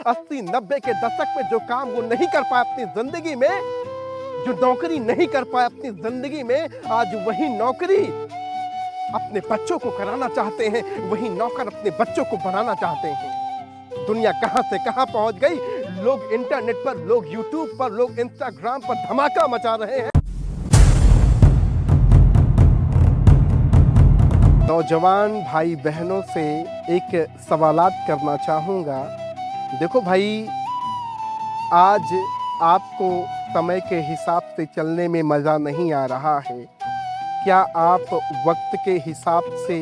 80-90 के दशक में जो काम वो नहीं कर पाया अपनी जिंदगी में, जो नौकरी नहीं कर पाया अपनी जिंदगी में, आज वही नौकरी अपने बच्चों को कराना चाहते हैं, वही नौकर अपने बच्चों को बनाना चाहते हैं। दुनिया कहां से कहां पहुंच गई। लोग इंटरनेट पर, लोग यूट्यूब पर, लोग इंस्टाग्राम पर धमाका मचा रहे हैं। नौजवान भाई बहनों से एक सवालात करना चाहूँगा। देखो भाई, आज आपको समय के हिसाब से चलने में मज़ा नहीं आ रहा है। क्या आप वक्त के हिसाब से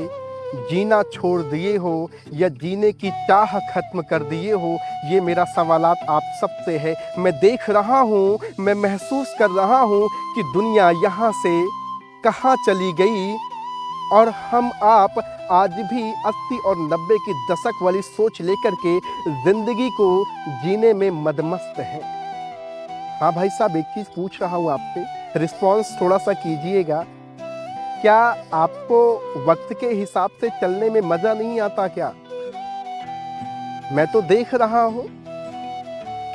जीना छोड़ दिए हो या जीने की चाह खत्म कर दिए हो? ये मेरा सवालात आप सबसे है। मैं देख रहा हूँ, मैं महसूस कर रहा हूँ कि दुनिया यहाँ से कहाँ चली गई और हम आप आज भी 80 और 90 की दशक वाली सोच लेकर के ज़िंदगी को जीने में मदमस्त हैं। हाँ भाई साहब, एक चीज़ पूछ रहा हूँ आपसे, रिस्पॉन्स थोड़ा सा कीजिएगा। क्या आपको वक्त के हिसाब से चलने में मज़ा नहीं आता क्या? मैं तो देख रहा हूँ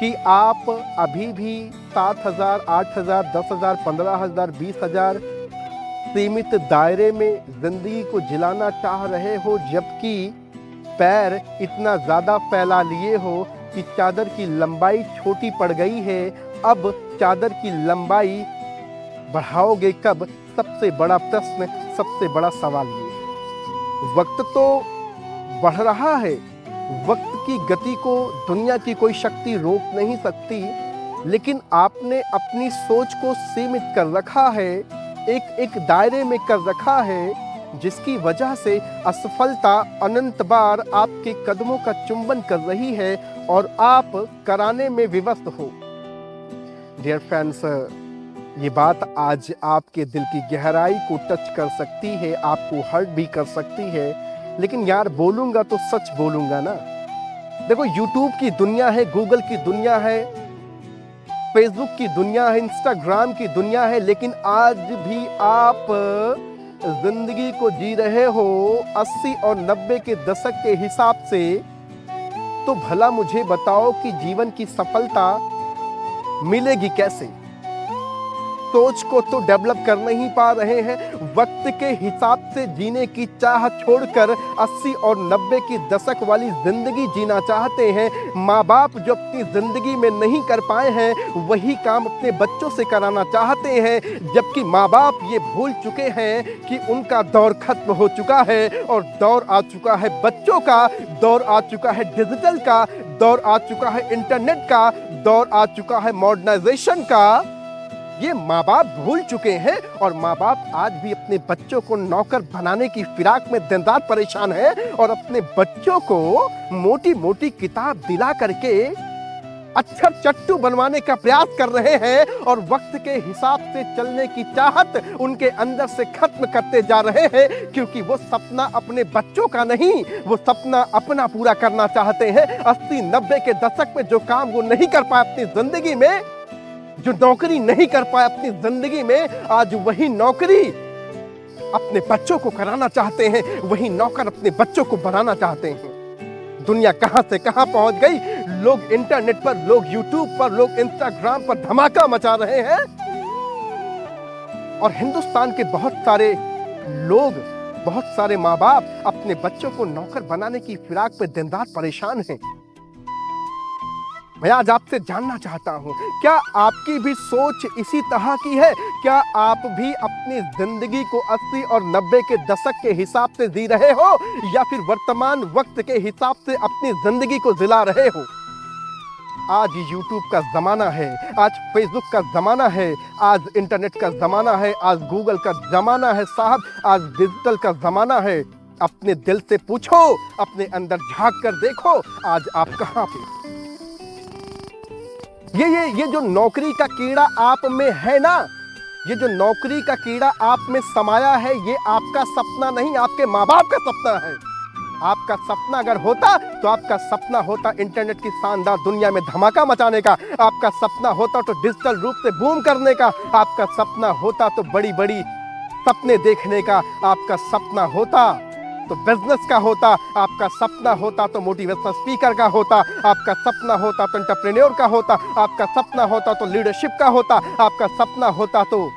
कि आप अभी भी 7,000, 8,000, 10,000, 15,000, 20,000 सीमित दायरे में ज़िंदगी को जिलाना चाह रहे हो, जबकि पैर इतना ज़्यादा फैला लिए हो कि चादर की लंबाई छोटी पड़ गई है। अब चादर की लंबाई बढ़ाओगे कब? सबसे बड़ा प्रश्न, सबसे बड़ा सवाल ये। वक्त तो बढ़ रहा है, वक्त की गति को दुनिया की कोई शक्ति रोक नहीं सकती, लेकिन आपने अपनी सोच को सीमित कर रखा है, एक दायरे में कर रखा है, जिसकी वजह से असफलता अनंत बार आपके कदमों का चुंबन कर रही है और आप कराने में विवश हो। डियर फ्रेंड्स, ये बात आज आपके दिल की गहराई को टच कर सकती है, आपको हर्ट भी कर सकती है, लेकिन यार बोलूँगा तो सच बोलूँगा ना। देखो, यूट्यूब की दुनिया है, गूगल की दुनिया है, फेसबुक की दुनिया है, इंस्टाग्राम की दुनिया है, लेकिन आज भी आप जिंदगी को जी रहे हो 80 और 90 के दशक के हिसाब से। तो भला मुझे बताओ कि जीवन की सफलता मिलेगी कैसे? सोच को तो डेवलप कर नहीं पा रहे हैं, वक्त के हिसाब से जीने की चाह छोड़कर 80 और 90 की दशक वाली जिंदगी जीना चाहते हैं। माँ बाप जो अपनी जिंदगी में नहीं कर पाए हैं, वही काम अपने बच्चों से कराना चाहते हैं, जबकि माँ बाप ये भूल चुके हैं कि उनका दौर खत्म हो चुका है और दौर आ चुका है बच्चों का, दौर आ चुका है डिजिटल का, दौर आ चुका है इंटरनेट का, दौर आ चुका है मॉडर्नाइजेशन का। ये माँ बाप भूल चुके हैं और माँ बाप आज भी अपने बच्चों को नौकर बनाने की फिराक में दिन रात परेशान हैं और अपने बच्चों को मोटी मोटी किताब दिला करके अक्षर चट्टू बनवाने का प्रयास कर रहे हैं और वक्त के हिसाब से चलने की चाहत उनके अंदर से खत्म करते जा रहे हैं, क्योंकि वो सपना अपने बच्चों का नहीं, वो सपना अपना पूरा करना चाहते हैं। 80-90 के दशक में जो काम वो नहीं कर पाए अपनी जिंदगी में, जो नौकरी नहीं कर पाया अपनी जिंदगी में, आज वही नौकरी अपने बच्चों को कराना चाहते हैं, वही नौकर अपने बच्चों को बनाना चाहते हैं। दुनिया कहां से कहां पहुंच गई। लोग इंटरनेट पर, लोग यूट्यूब पर, लोग इंस्टाग्राम पर धमाका मचा रहे हैं और हिंदुस्तान के बहुत सारे लोग, बहुत सारे माँ बाप अपने बच्चों को नौकर बनाने की फिराक पे दिन रात परेशान हैं। मैं आज आपसे जानना चाहता हूं, क्या आपकी भी सोच इसी तरह की है? क्या आप भी अपनी जिंदगी को 80 और 90 के दशक के हिसाब से जी रहे हो या फिर वर्तमान वक्त के हिसाब से अपनी जिंदगी को जिला रहे हो? आज यूट्यूब का ज़माना है, आज फेसबुक का ज़माना है, आज इंटरनेट का ज़माना है, आज गूगल का ज़माना है साहब, आज डिजिटल का ज़माना है। अपने दिल से पूछो, अपने अंदर झांक कर देखो, आज आप कहाँ पे? ये जो नौकरी का कीड़ा आप में है ना, ये जो नौकरी का कीड़ा आप में समाया है, ये आपका सपना नहीं, आपके माँ बाप का सपना है। आपका सपना अगर होता तो आपका सपना होता इंटरनेट की शानदार दुनिया में धमाका मचाने का, आपका सपना होता तो डिजिटल रूप से बूम करने का, आपका सपना होता तो बड़ी बड़ी सपने देखने का, आपका सपना होता तो बिजनेस का होता, आपका सपना होता तो मोटिवेशनल स्पीकर का होता, आपका सपना होता तो एंटरप्रेन्योर का होता, आपका सपना होता तो लीडरशिप का होता, आपका सपना होता तो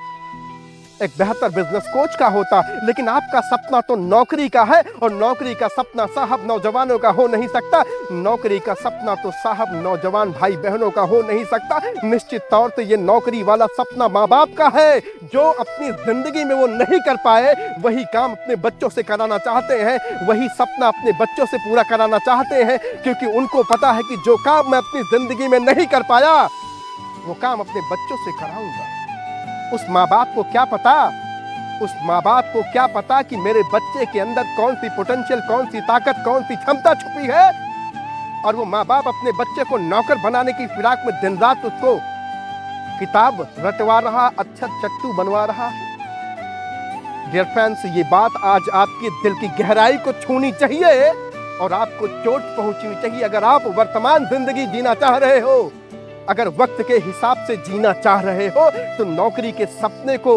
एक बेहतर बिजनेस कोच का होता। लेकिन आपका सपना तो नौकरी का है, और नौकरी का सपना साहब नौजवानों का हो नहीं सकता। नौकरी का सपना तो साहब नौजवान भाई बहनों का हो नहीं सकता। निश्चित तौर से ये नौकरी वाला सपना माँ बाप का है, जो अपनी जिंदगी में वो नहीं कर पाए वही काम अपने बच्चों से कराना चाहते हैं, वही सपना अपने बच्चों से पूरा कराना चाहते हैं, क्योंकि उनको पता है कि जो काम मैं अपनी जिंदगी में नहीं कर पाया वो काम अपने बच्चों से कराऊंगा। उस माँ बाप को क्या पता, उस माँ बाप को क्या पता कि मेरे बच्चे के अंदर कौन सी पोटेंशियल, कौन सी ताकत, कौन सी क्षमता छुपी है। और वो माँ बाप अपने बच्चे को नौकर बनाने की फिराक में दिन रात उसको किताब रटवा रहा, अच्छा चट्टू बनवा रहा है। डियर फ्रेंड्स, ये बात आज आपके दिल की गहराई को छूनी चाहिए और आपको चोट पहुंचनी चाहिए। अगर आप वर्तमान जिंदगी जीना चाह रहे हो, अगर वक्त के हिसाब से जीना चाह रहे हो, तो नौकरी के सपने को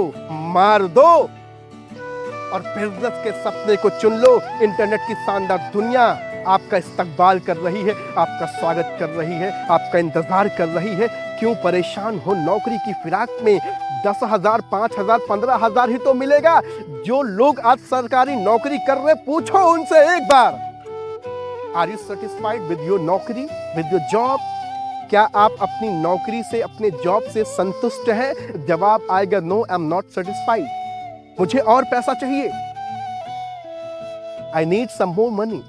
मार दो और बिजनेस के सपने को चुन लो। इंटरनेट की शानदार दुनिया आपका इस्तकबाल कर रही है, आपका स्वागत कर रही है, आपका इंतजार कर रही है। क्यों परेशान हो नौकरी की फिराक में? 10,000, 5,000, 15,000 ही तो मिलेगा। जो लोग आज सरकारी नौकरी कर रहे, पूछो उनसे एक बार, are you satisfied with your नौकरी, विद योर जॉब? क्या आप अपनी नौकरी से, अपने जॉब से संतुष्ट हैं? जवाब आएगा no, I am not satisfied, मुझे और पैसा चाहिए, I need some more money.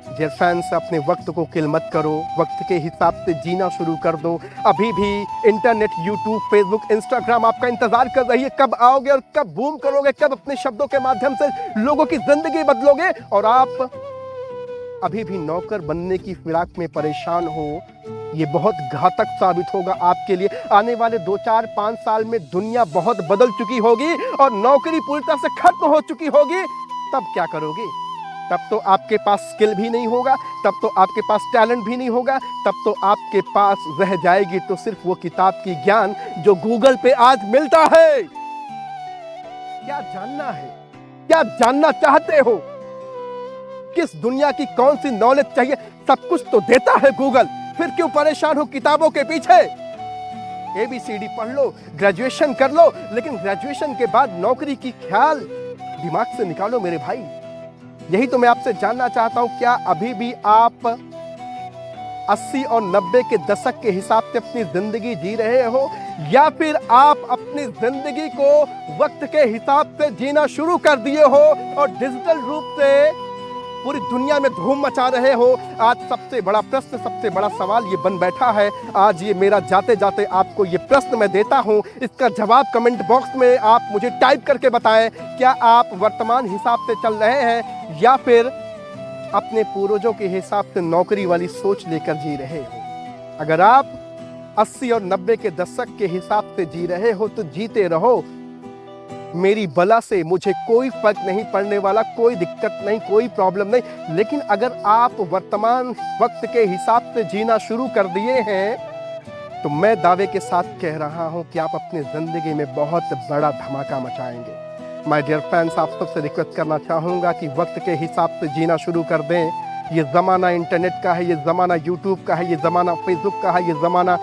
Dear friends, अपने वक्त को किल मत करो, वक्त के हिसाब से जीना शुरू कर दो। अभी भी इंटरनेट, यूट्यूब, फेसबुक, इंस्टाग्राम आपका इंतजार कर रही है। कब आओगे और कब बूम करोगे, कब अपने शब्दों के माध्यम से लोगों की जिंदगी बदलोगे। और आप अभी भी नौकर बनने की फिराक में परेशान हो, ये बहुत घातक साबित होगा आपके लिए। आने वाले 2, 4, 5 साल में दुनिया बहुत बदल चुकी होगी और नौकरी पूरी तरह से खत्म हो चुकी होगी। तब क्या करोगे? तब तो आपके पास स्किल भी नहीं होगा, तब तो आपके पास टैलेंट भी नहीं होगा, तब तो आपके पास रह जाएगी तो सिर्फ वो किताब की ज्ञान जो गूगल पे आज मिलता है। क्या जानना है? क्या जानना चाहते हो? किस दुनिया की कौन सी नॉलेज चाहिए? सब कुछ तो देता है गूगल, फिर क्यों परेशान हो किताबों के पीछे? ABCD पढ़ लो, ग्रेजुएशन कर लो, लेकिन ग्रेजुएशन के बाद नौकरी की ख्याल दिमाग से निकालो मेरे भाई। यही तो मैं आपसे जानना चाहता हूं, क्या अभी भी आप 80 और 90 के दशक के हिसाब से अपनी जिंदगी जी रहे हो, या फिर आप अपनी जिंदगी को वक्त के हिसाब से जीना शुरू कर दिए हो और डिजिटल रूप से पूरी दुनिया में धूम मचा रहे हो? आज सबसे बड़ा प्रश्न, सबसे बड़ा सवाल ये बन बैठा है। आज ये मेरा जाते जाते आपको ये प्रश्न मैं देता हूं, इसका जवाब कमेंट बॉक्स में आप मुझे टाइप करके बताएं। क्या आप वर्तमान हिसाब से चल रहे हैं या फिर अपने पूर्वजों के हिसाब से नौकरी वाली सोच लेकर जी रहे हो? अगर आप 80 और 90 के दशक के हिसाब से जी रहे हो तो जीते रहो, मेरी बला से मुझे कोई फर्क नहीं पड़ने वाला, कोई दिक्कत नहीं, कोई प्रॉब्लम नहीं। लेकिन अगर आप वर्तमान वक्त के हिसाब से जीना शुरू कर दिए हैं तो मैं दावे के साथ कह रहा हूं कि आप अपनी जिंदगी में बहुत बड़ा धमाका मचाएंगे। माय डियर फ्रेंड्स, आप सबसे रिक्वेस्ट करना चाहूँगा कि वक्त के हिसाब से जीना शुरू कर दें। ये ज़माना इंटरनेट का है, ये ज़माना यूट्यूब का है, ये ज़माना फेसबुक का है, ये ज़माना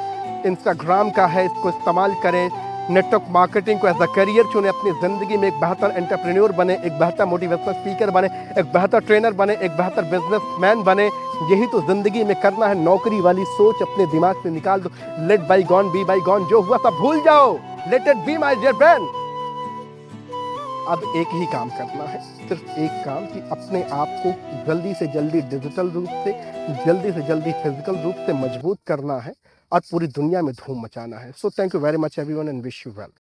इंस्टाग्राम का है। इसको इस्तेमाल करें, नेटवर्क मार्केटिंग को एज अ करियर चुने, अपनी ज़िंदगी में एक बेहतर एंटरप्रेन्योर बने, एक बेहतर मोटिवेशनल स्पीकर बने, एक बेहतर ट्रेनर बने, एक बेहतर बिजनेसमैन बने। यही तो ज़िंदगी में करना है। नौकरी वाली सोच अपने दिमाग से निकाल दो। Let bygone be bygone, जो हुआ सब भूल जाओ। Let it be my dear friend. अब एक ही काम करना है, सिर्फ एक काम, कि अपने आप को जल्दी से जल्दी डिजिटल रूप से, जल्दी से जल्दी फिजिकल रूप से मजबूत करना है और पूरी दुनिया में धूम मचाना है। So thank you very much everyone and wish you well.